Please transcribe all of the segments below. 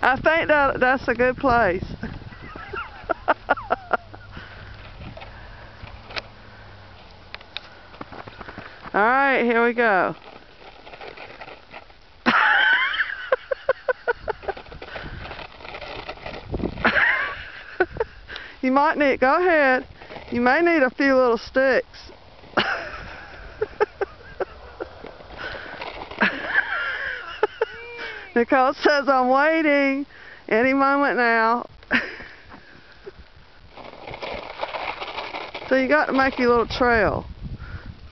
I think that's a good place. All right, here we go. You might need, go ahead. You may need a few little sticks. Nicole says, I'm waiting any moment now. So you got to make your little trail.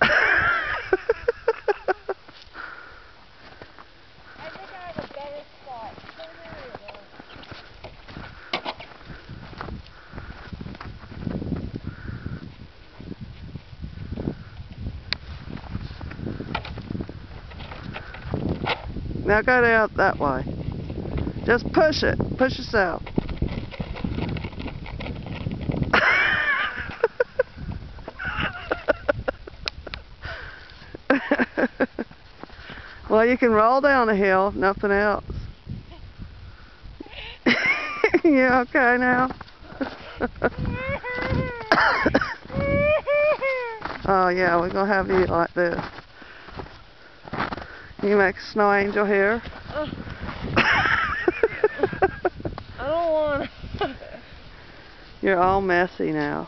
I think I have a better spot. Now go down that way. Just push it. Push yourself. Well, you can roll down the hill, if nothing else. You okay now? Oh yeah, we're gonna have you like this. You make a snow angel here. I don't want to. You're all messy now.